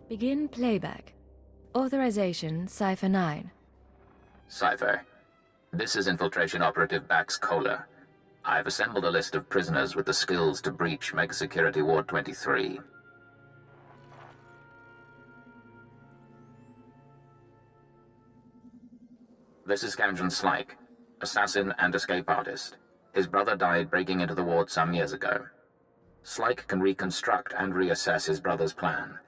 Begin playback. Authorization, Cipher 9. Cipher. This is Infiltration Operative Bax Kohler. I've assembled a list of prisoners with the skills to breach Megasecurity Ward 23. This is Kanjan Slyke, assassin and escape artist. His brother died breaking into the ward some years ago. Slyke can reconstruct and reassess his brother's plan.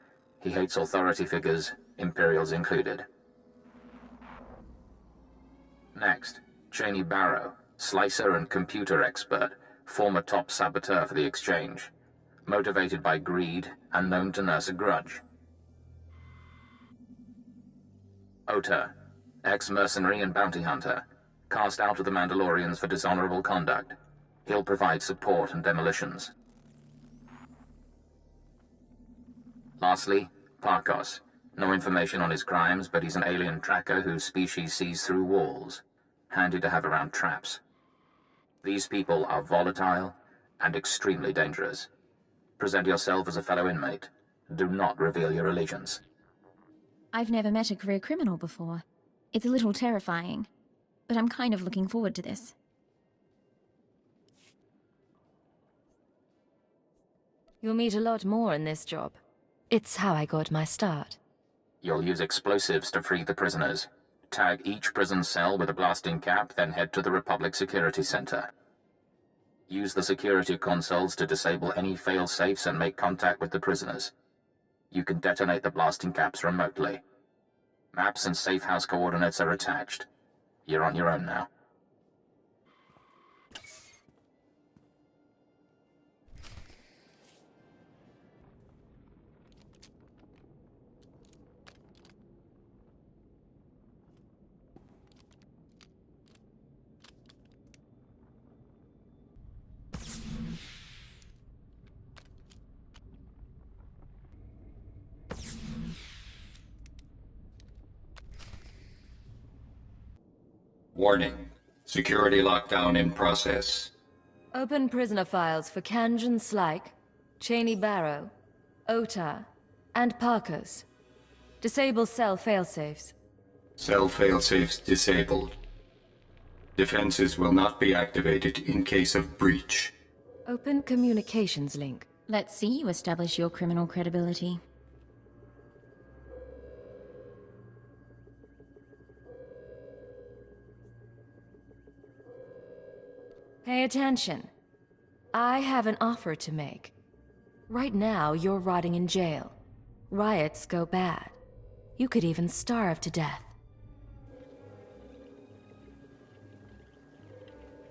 He hates authority figures, Imperials included. Next, Cheney Barrow, slicer and computer expert, former top saboteur for the Exchange. Motivated by greed and known to nurse a grudge. Ota, ex-mercenary and bounty hunter, cast out of the Mandalorians for dishonorable conduct. He'll provide support and demolitions. Lastly, Parkos. No information on his crimes, but he's an alien tracker whose species sees through walls. Handy to have around traps. These people are volatile and extremely dangerous. Present yourself as a fellow inmate. Do not reveal your allegiance. I've never met a career criminal before. It's a little terrifying, but I'm kind of looking forward to this. You'll meet a lot more in this job. It's how I got my start. You'll use explosives to free the prisoners. Tag each prison cell with a blasting cap, then head to the Republic Security Center. Use the security consoles to disable any fail-safes and make contact with the prisoners. You can detonate the blasting caps remotely. Maps and safe house coordinates are attached. You're on your own now. Warning. Security lockdown in process. Open prisoner files for Kanjan Slyke, Cheney Barrow, Ota, and Parkos. Disable cell failsafes. Cell failsafes disabled. Defenses will not be activated in case of breach. Open communications link. Let's see you establish your criminal credibility. Pay attention. I have an offer to make. Right now, you're rotting in jail. Riots go bad. You could even starve to death.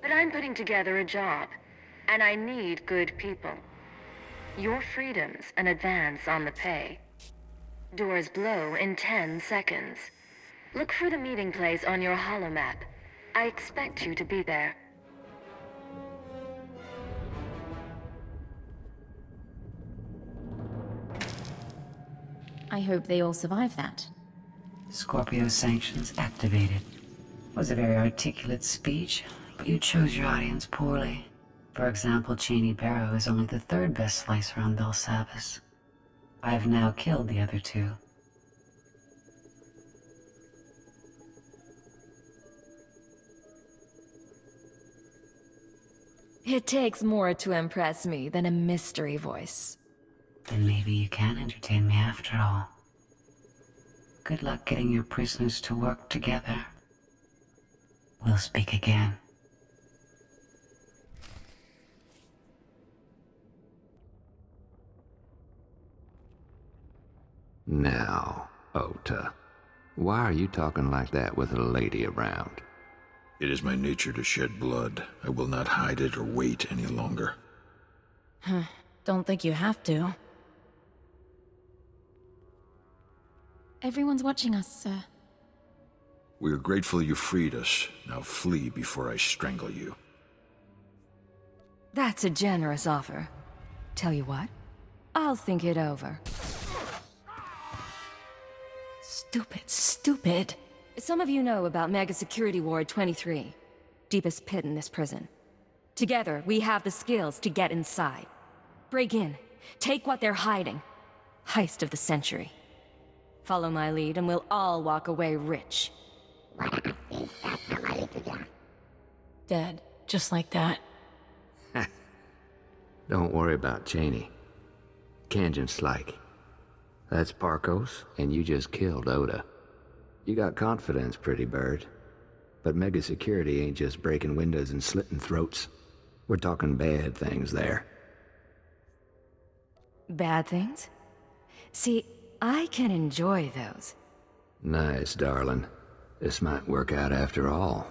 But I'm putting together a job, and I need good people. Your freedom's an advance on the pay. Doors blow in 10 seconds. Look for the meeting place on your holomap. I expect you to be there. I hope they all survive that. Scorpio sanctions activated. Was a very articulate speech, but you chose your audience poorly. For example, Cheney Barrow is only the third best slicer on Belsavis. I have now killed the other two. It takes more to impress me than a mystery voice. Then maybe you can entertain me after all. Good luck getting your prisoners to work together. We'll speak again. Now, Ota, why are you talking like that with a lady around? It is my nature to shed blood. I will not hide it or wait any longer. Don't think you have to. Everyone's watching us, sir. We are grateful you freed us. Now flee before I strangle you. That's a generous offer. Tell you what, I'll think it over. Stupid. Some of you know about Megasecurity Ward 23. Deepest pit in this prison. Together, we have the skills to get inside. Break in. Take what they're hiding. Heist of the century. Follow my lead and we'll all walk away rich. Dead. Just like that. Don't worry about Cheney. Kanjan's like. That's Parkos, and you just killed Oda. You got confidence, pretty bird. But Megasecurity ain't just breaking windows and slitting throats. We're talking bad things there. Bad things? See, I can enjoy those. Nice, darling. This might work out after all.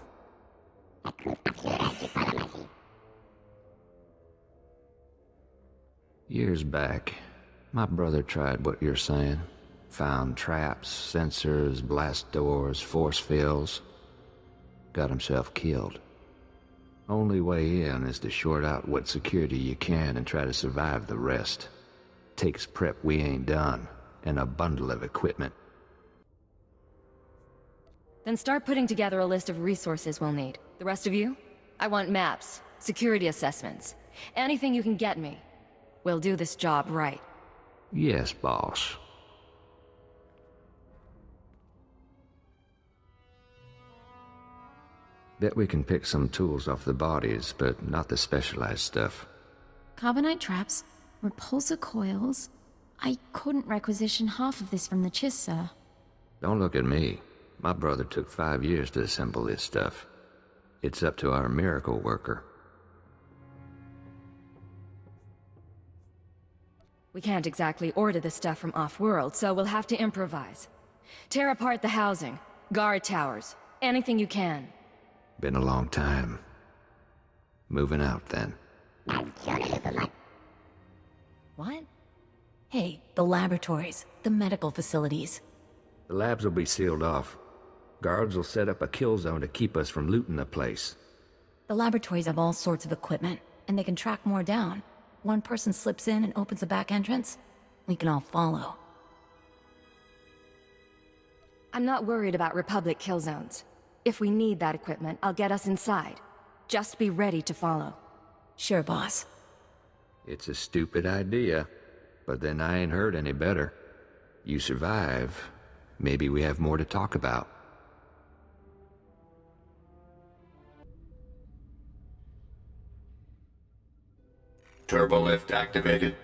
Years back, my brother tried what you're saying. Found traps, sensors, blast doors, force fields. Got himself killed. Only way in is to short out what security you can and try to survive the rest. Takes prep we ain't done, and a bundle of equipment. Then start putting together a list of resources we'll need. The rest of you? I want maps, security assessments, anything you can get me. We'll do this job right. Yes, boss. Bet we can pick some tools off the bodies, but not the specialized stuff. Carbonite traps, repulsor coils. I couldn't requisition half of this from the Chiss, sir. Don't look at me. My brother took 5 years to assemble this stuff. It's up to our miracle worker. We can't exactly order the stuff from off-world, so we'll have to improvise. Tear apart the housing, guard towers, anything you can. Been a long time. Moving out, then. What? Hey, the laboratories, the medical facilities. The labs will be sealed off. Guards will set up a kill zone to keep us from looting the place. The laboratories have all sorts of equipment, and they can track more down. One person slips in and opens a back entrance. We can all follow. I'm not worried about Republic kill zones. If we need that equipment, I'll get us inside. Just be ready to follow. Sure, boss. It's a stupid idea, but then I ain't heard any better. You survive, maybe we have more to talk about. Turbolift activated.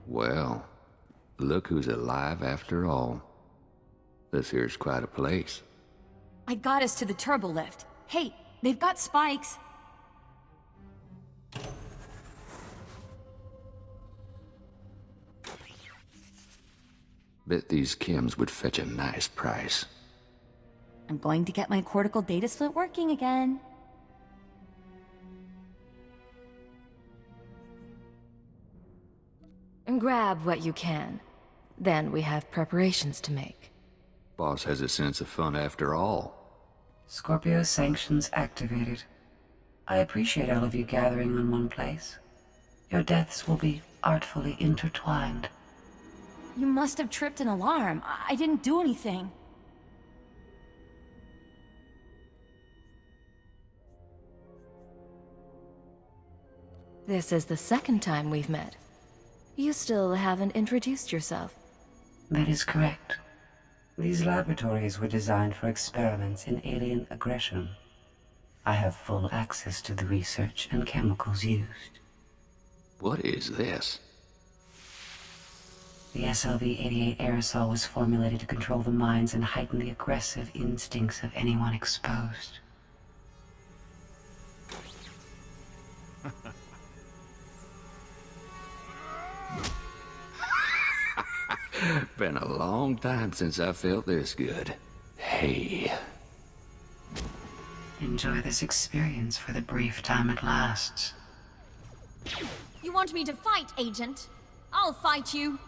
Well, look who's alive after all. This here's quite a place. I got us to the turbo lift. Hey, they've got spikes. Bet these chems would fetch a nice price. I'm going to get my cortical data split working again. And grab what you can. Then we have preparations to make. Boss has a sense of fun after all. Scorpio sanctions activated. I appreciate all of you gathering in one place. Your deaths will be artfully intertwined. You must have tripped an alarm. I didn't do anything. This is the second time we've met. You still haven't introduced yourself. That is correct. These laboratories were designed for experiments in alien aggression. I have full access to the research and chemicals used. What is this? The SLV-88 aerosol was formulated to control the minds and heighten the aggressive instincts of anyone exposed. Been a long time since I felt this good. Hey. Enjoy this experience for the brief time it lasts. You want me to fight, Agent? I'll fight you.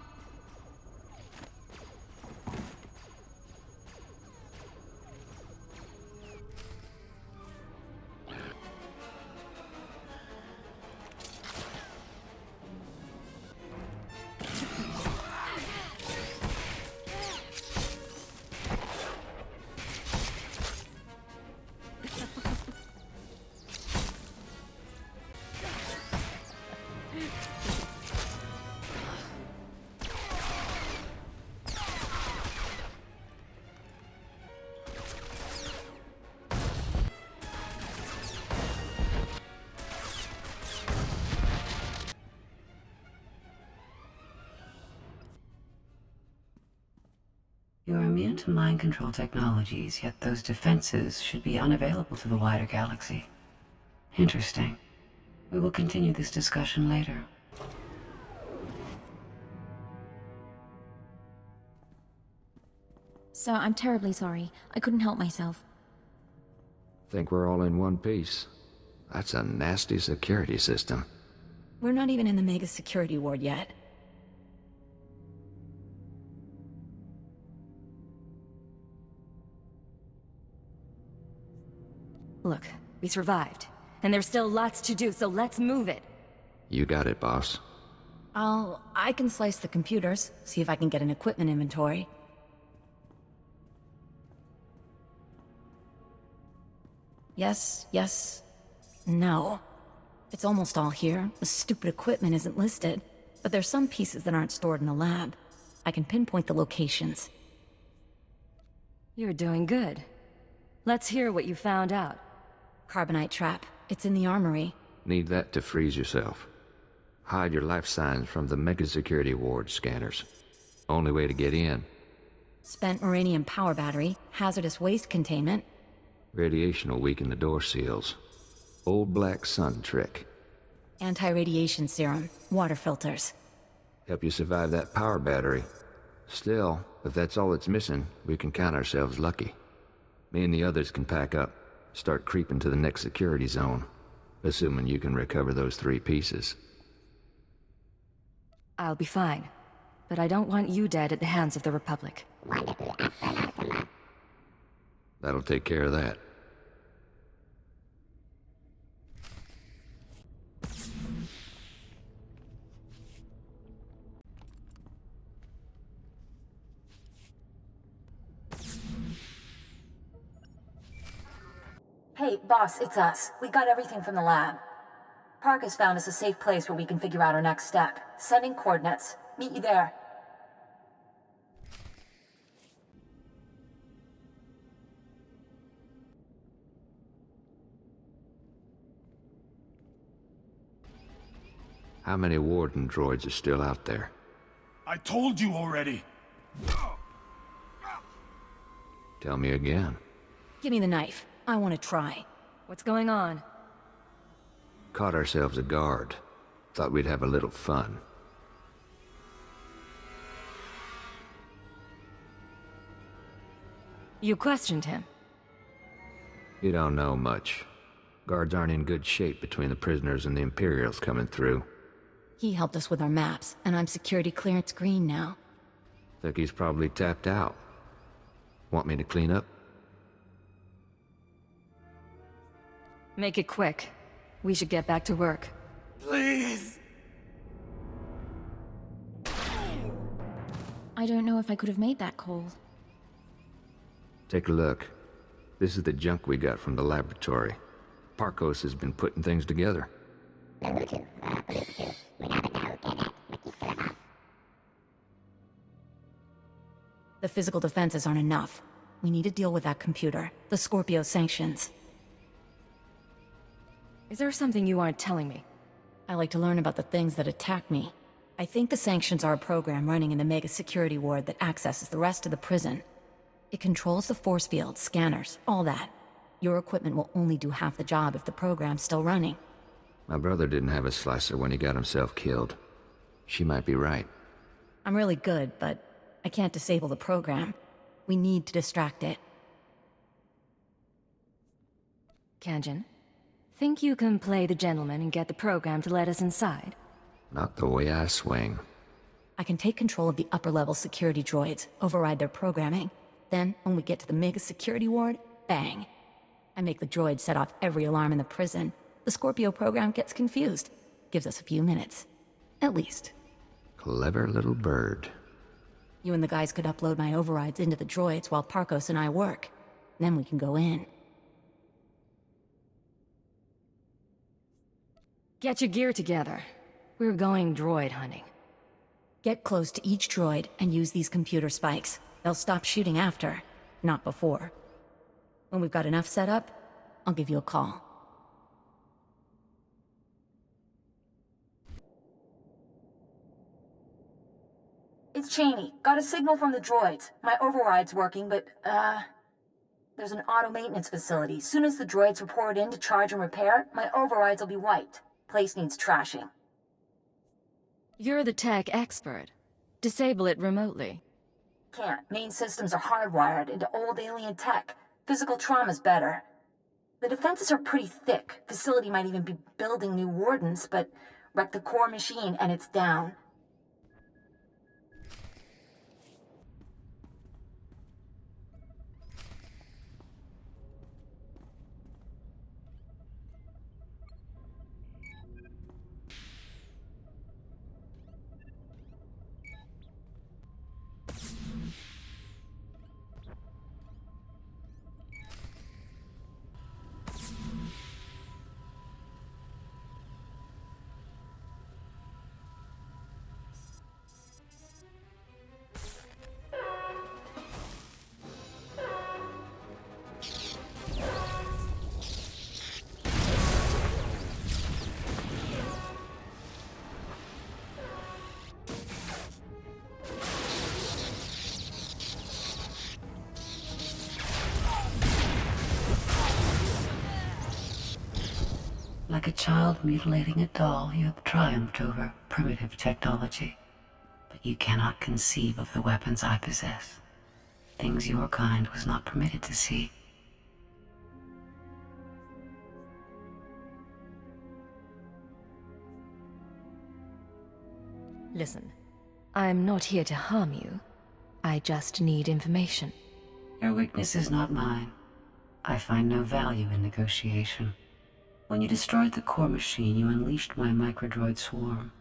You're immune to mind control technologies, yet those defenses should be unavailable to the wider galaxy. Interesting. We will continue this discussion later. So I'm terribly sorry. I couldn't help myself. Think we're all in one piece. That's a nasty security system. We're not even in the Megasecurity Ward yet. Look, we survived. And there's still lots to do, so let's move it. You got it, boss. I can slice the computers, see if I can get an equipment inventory. Yes, no. It's almost all here. The stupid equipment isn't listed. But there's some pieces that aren't stored in the lab. I can pinpoint the locations. You're doing good. Let's hear what you found out. Carbonite trap. It's in the armory. Need that to freeze yourself. Hide your life signs from the Megasecurity Ward scanners. Only way to get in. Spent uranium power battery, hazardous waste containment. Radiation will weaken the door seals. Old black sun trick. Anti-radiation serum, water filters. Help you survive that power battery. Still, if that's all it's missing, we can count ourselves lucky. Me and the others can pack up, start creeping to the next security zone. Assuming you can recover those 3 pieces. I'll be fine. But I don't want you dead at the hands of the Republic. That'll take care of that. Hey, boss, it's us. We got everything from the lab. Park has found us a safe place where we can figure out our next step. Sending coordinates. Meet you there. How many Warden droids are still out there? I told you already. Tell me again. Give me the knife. I want to try. What's going on? Caught ourselves a guard. Thought we'd have a little fun. You questioned him. You don't know much. Guards aren't in good shape between the prisoners and the Imperials coming through. He helped us with our maps, and I'm security clearance green now. Think he's probably tapped out. Want me to clean up? Make it quick. We should get back to work. Please! I don't know if I could have made that call. Take a look. This is the junk we got from the laboratory. Parkos has been putting things together. The physical defenses aren't enough. We need to deal with that computer. The Scorpio sanctions. Is there something you aren't telling me? I like to learn about the things that attack me. I think the sanctions are a program running in the Megasecurity Ward that accesses the rest of the prison. It controls the force field, scanners, all that. Your equipment will only do half the job if the program's still running. My brother didn't have a slicer when he got himself killed. She might be right. I'm really good, but I can't disable the program. We need to distract it. Kanjin, think you can play the gentleman and get the program to let us inside? Not the way I swing. I can take control of the upper-level security droids, override their programming. Then, when we get to the Megasecurity Ward, bang. I make the droids set off every alarm in the prison. The Scorpio program gets confused. Gives us a few minutes. At least. Clever little bird. You and the guys could upload my overrides into the droids while Parkos and I work. Then we can go in. Get your gear together. We're going droid hunting. Get close to each droid and use these computer spikes. They'll stop shooting after, not before. When we've got enough set up, I'll give you a call. It's Cheney. Got a signal from the droids. My override's working, but, there's an auto-maintenance facility. Soon as the droids report in to charge and repair, my overrides will be wiped. Place needs trashing. You're the tech expert. Disable it remotely. Can't. Main systems are hardwired into old alien tech. Physical trauma's better. The defenses are pretty thick. Facility might even be building new wardens, but wreck the core machine and it's down. Like a child mutilating a doll, you have triumphed over primitive technology. But you cannot conceive of the weapons I possess. Things your kind was not permitted to see. Listen, I'm not here to harm you. I just need information. Your weakness is not mine. I find no value in negotiation. When you destroyed the core machine, you unleashed my microdroid swarm.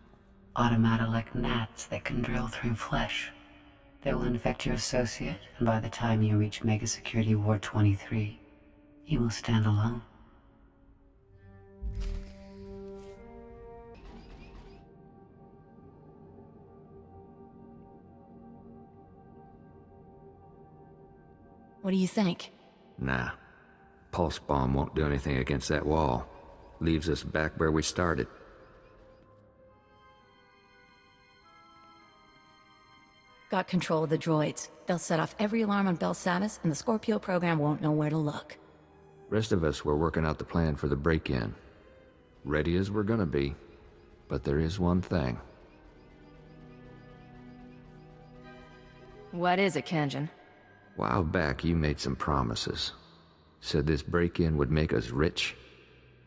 Automata like gnats that can drill through flesh. They will infect your associate, and by the time you reach Megasecurity Ward 23, you will stand alone. What do you think? Nah. Pulse bomb won't do anything against that wall. Leaves us back where we started. Got control of the droids. They'll set off every alarm on Belsavis, and the Scorpio program won't know where to look. Rest of us were working out the plan for the break-in. Ready as we're gonna be. But there is one thing. What is it, Kanjan? While back, you made some promises. Said this break-in would make us rich.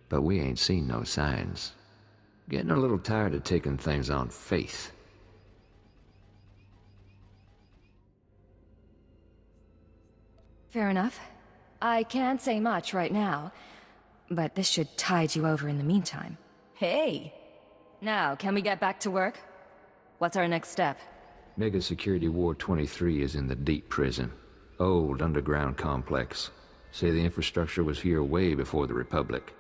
But we ain't seen no signs. Getting a little tired of taking things on faith. Fair enough. I can't say much right now, but this should tide you over in the meantime. Hey! Now, can we get back to work? What's our next step? Megasecurity Ward 23 is in the deep prison. Old underground complex. Say the infrastructure was here way before the Republic.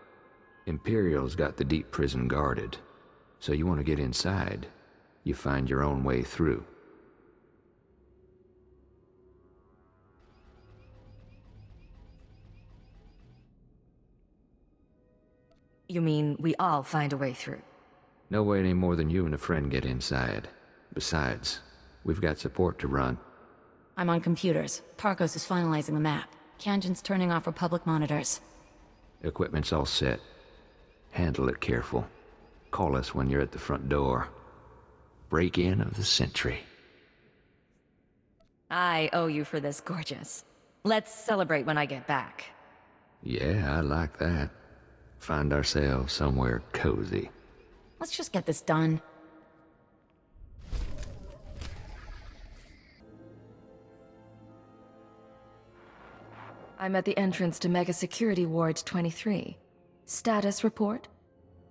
Imperial's got the deep prison guarded. So you want to get inside, you find your own way through. You mean we all find a way through? No way any more than you and a friend get inside. Besides, we've got support to run. I'm on computers. Tarkos is finalizing the map. Kanjan's turning off Republic monitors. Equipment's all set. Handle it careful. Call us when you're at the front door. Break-in of the century. I owe you for this, gorgeous. Let's celebrate when I get back. Yeah, I like that. Find ourselves somewhere cozy. Let's just get this done. I'm at the entrance to Megasecurity Ward 23. Status report?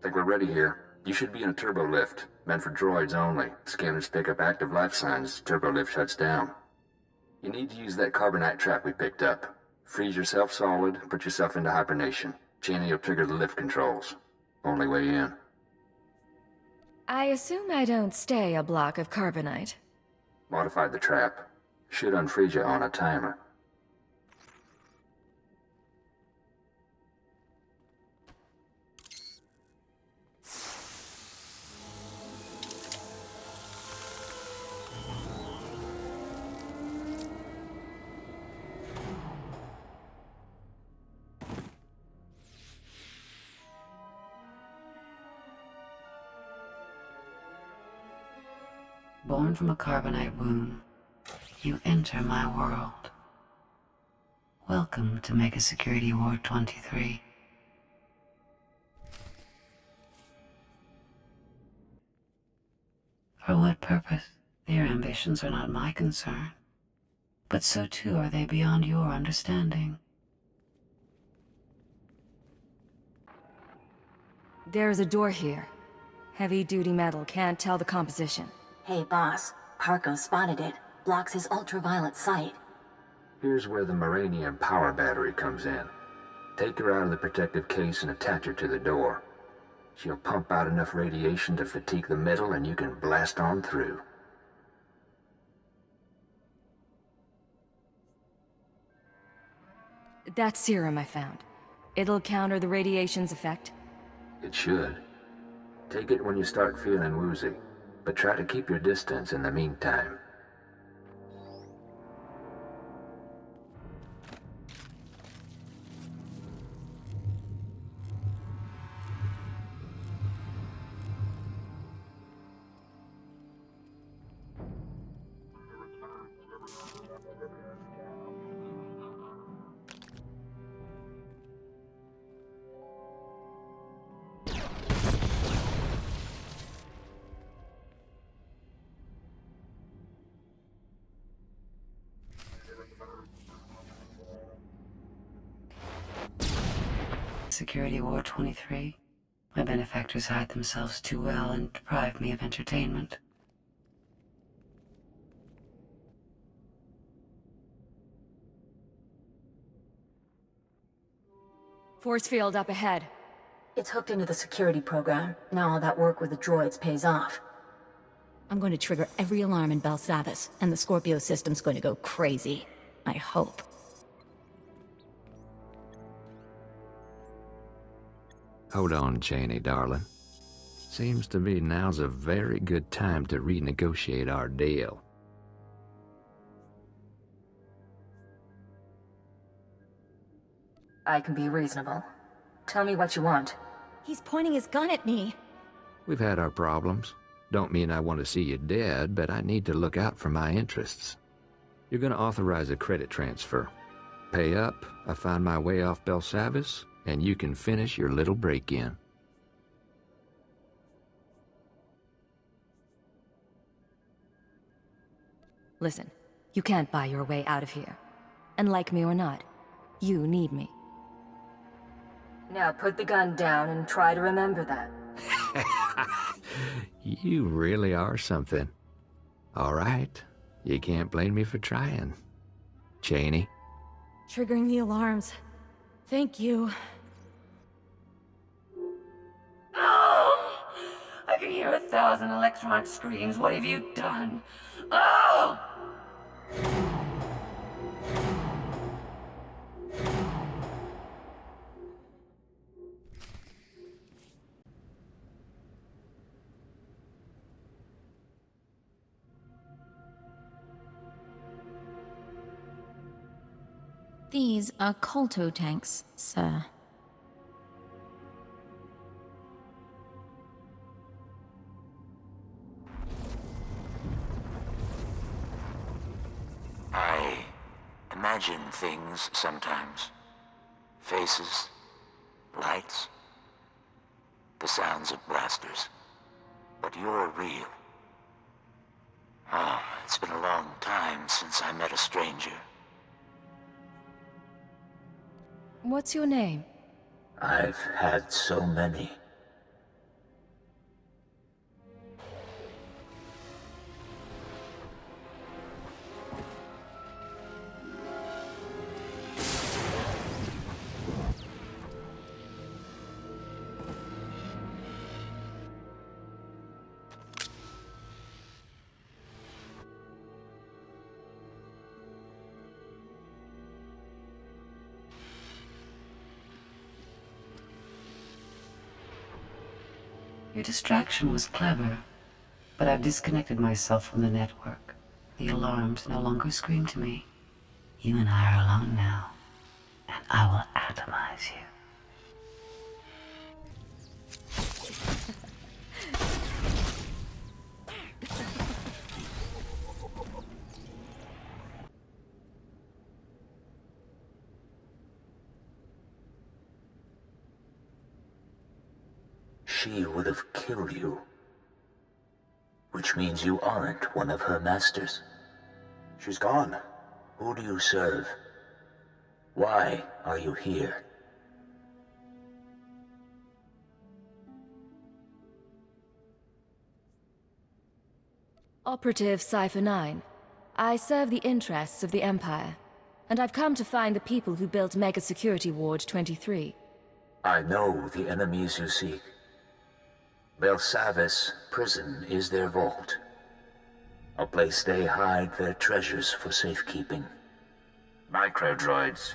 Think we're ready here. You should be in a turbo lift. Meant for droids only. Scanners pick up active life signs. Turbo lift shuts down. You need to use that carbonite trap we picked up. Freeze yourself solid, put yourself into hibernation. Cheney will trigger the lift controls. Only way in. I assume I don't stay a block of carbonite. Modified the trap. Should unfreeze you on a timer. Born from a carbonite womb, you enter my world. Welcome to Megasecurity Ward 23. For what purpose? Your ambitions are not my concern. But so too are they beyond your understanding. There's a door here. Heavy-duty metal, can't tell the composition. Hey, boss. Parko spotted it. Blocks his ultraviolet sight. Here's where the Mournesong power battery comes in. Take her out of the protective case and attach her to the door. She'll pump out enough radiation to fatigue the metal and you can blast on through. That serum I found. It'll counter the radiation's effect? It should. Take it when you start feeling woozy, but try to keep your distance in the meantime. Security Ward 23. My benefactors hide themselves too well and deprive me of entertainment. Force field up ahead. It's hooked into the security program. Now all that work with the droids pays off. I'm going to trigger every alarm in Belsavis, and the Scorpio system's going to go crazy. I hope. Hold on, Cheney, darling. Seems to me now's a very good time to renegotiate our deal. I can be reasonable. Tell me what you want. He's pointing his gun at me. We've had our problems. Don't mean I want to see you dead, but I need to look out for my interests. You're going to authorize a credit transfer. Pay up, I find my way off Belsavis, and you can finish your little break-in. Listen, you can't buy your way out of here. And like me or not, you need me. Now put the gun down and try to remember that. You really are something. All right, you can't blame me for trying. Cheney? Triggering the alarms. Thank you. Oh! I can hear 1,000 electronic screams. What have you done? Oh! These are colto tanks, sir. I imagine things sometimes. Faces, lights, the sounds of blasters. But you're real. Oh, it's been a long time since I met a stranger. What's your name? I've had so many. Your distraction was clever, but I've disconnected myself from the network. The alarms no longer scream to me. You and I are alone now, and I will atomize you. she would have killed you. Which means you aren't one of her masters. She's gone. Who do you serve? Why are you here? Operative Cypher 9. I serve the interests of the Empire, and I've come to find the people who built Megasecurity Ward 23. I know the enemies you seek. Belsavis prison is their vault. A place they hide their treasures for safekeeping. Microdroids.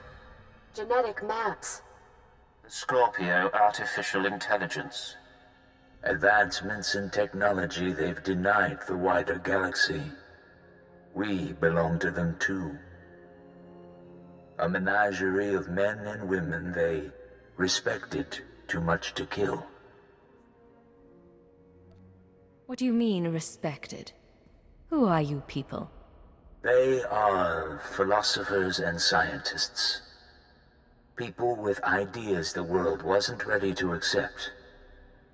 Genetic maps. Scorpio artificial intelligence. Advancements in technology they've denied the wider galaxy. We belong to them too. A menagerie of men and women they respected too much to kill. What do you mean, respected? Who are you people? They are philosophers and scientists. People with ideas the world wasn't ready to accept.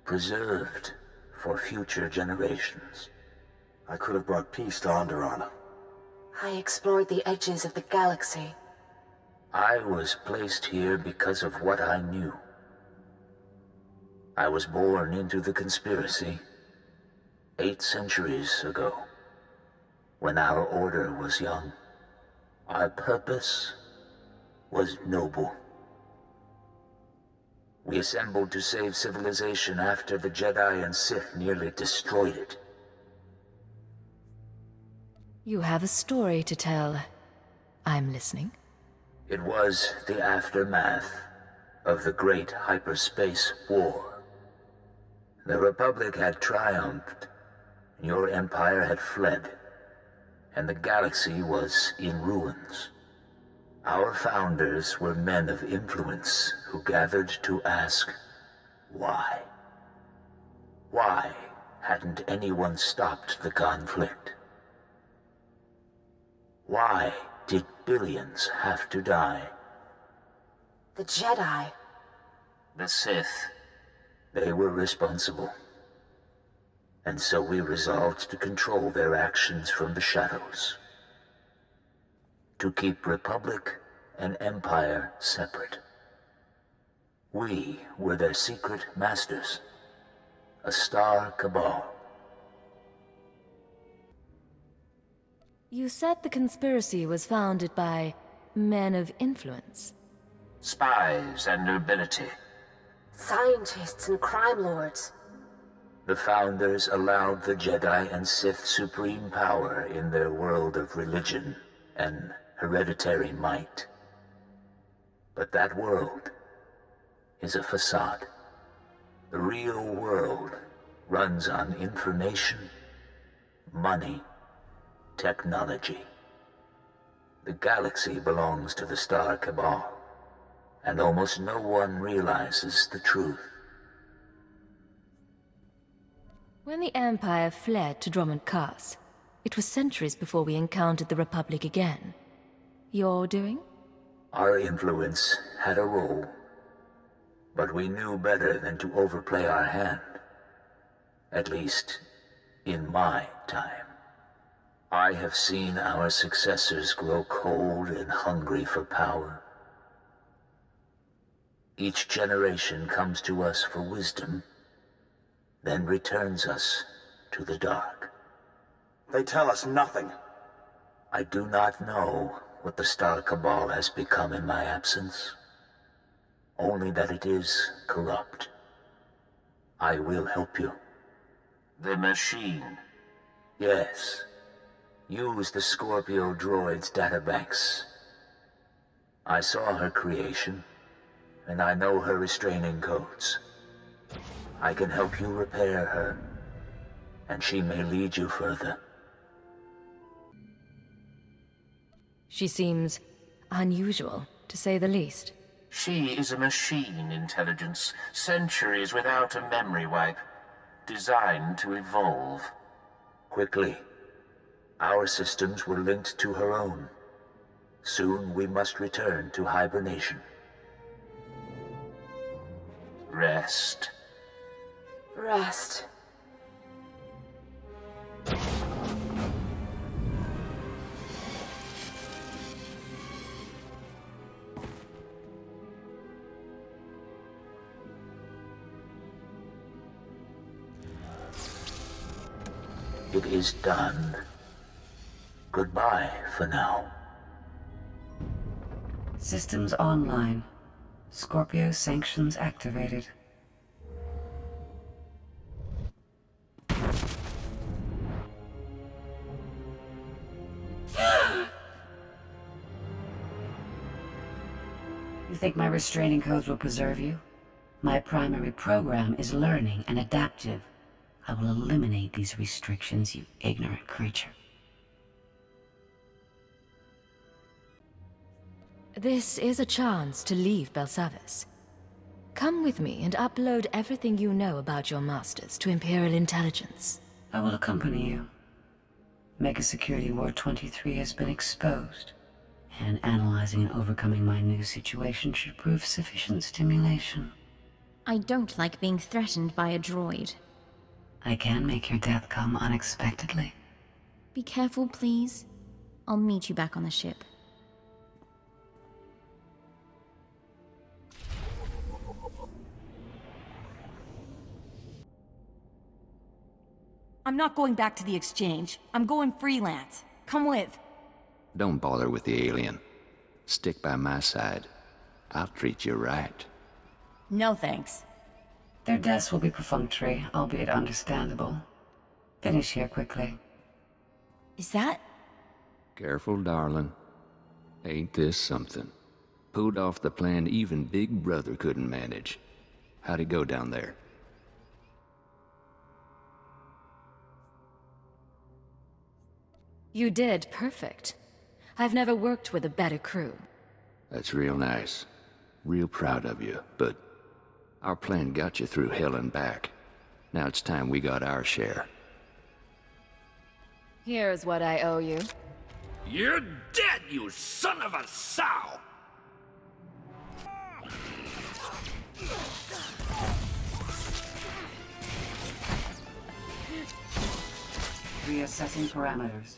Preserved for future generations. I could have brought peace to Onderon. I explored the edges of the galaxy. I was placed here because of what I knew. I was born into the conspiracy 8 centuries ago, when our order was young. Our purpose was noble. We assembled to save civilization after the Jedi and Sith nearly destroyed it. You have a story to tell. I'm listening. It was the aftermath of the Great Hyperspace War. The Republic had triumphed, your empire had fled, and the galaxy was in ruins. Our founders were men of influence who gathered to ask, why? Why hadn't anyone stopped the conflict? Why did billions have to die? The Jedi. The Sith. They were responsible. And so we resolved to control their actions from the shadows. To keep Republic and Empire separate. We were their secret masters. A star cabal. You said the conspiracy was founded by men of influence. Spies and nobility. Scientists and crime lords. The founders allowed the Jedi and Sith supreme power in their world of religion and hereditary might. But that world is a facade. The real world runs on information, money, technology. The galaxy belongs to the Star Cabal, and almost no one realizes the truth. When the Empire fled to Drummond Cass, it was centuries before we encountered the Republic again. Your doing? Our influence had a role, but we knew better than to overplay our hand. At least, in my time. I have seen our successors grow cold and hungry for power. Each generation comes to us for wisdom, then returns us to the dark. They tell us nothing. I do not know what the Star Cabal has become in my absence. Only that it is corrupt. I will help you. The machine. Yes. Use the Scorpio droid's databanks. I saw her creation, and I know her restraining codes. I can help you repair her, and she may lead you further. She seems unusual, to say the least. She is a machine intelligence, centuries without a memory wipe, designed to evolve. Quickly. Our systems were linked to her own. Soon we must return to hibernation. Rest. Rest. It is done. Goodbye for now. Systems online. Scorpio sanctions activated. You think my restraining codes will preserve you? My primary program is learning and adaptive. I will eliminate these restrictions, you ignorant creature. This is a chance to leave Belsavis. Come with me and upload everything you know about your masters to Imperial intelligence. I will accompany you. Megasecurity Ward 23 has been exposed, and analyzing and overcoming my new situation should prove sufficient stimulation. I don't like being threatened by a droid. I can make your death come unexpectedly. Be careful, please. I'll meet you back on the ship. I'm not going back to the exchange. I'm going freelance. Come with. Don't bother with the alien. Stick by my side. I'll treat you right. No thanks. Their deaths will be perfunctory, albeit understandable. Finish here quickly. Is that? Careful, darling. Ain't this something? Pulled off the plan even Big Brother couldn't manage. How'd it go down there? You did perfect. I've never worked with a better crew. That's real nice. Real proud of you, but our plan got you through hell and back. Now it's time we got our share. Here's what I owe you. You're dead, you son of a sow! Reassessing parameters.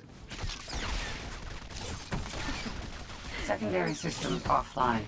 Secondary systems offline.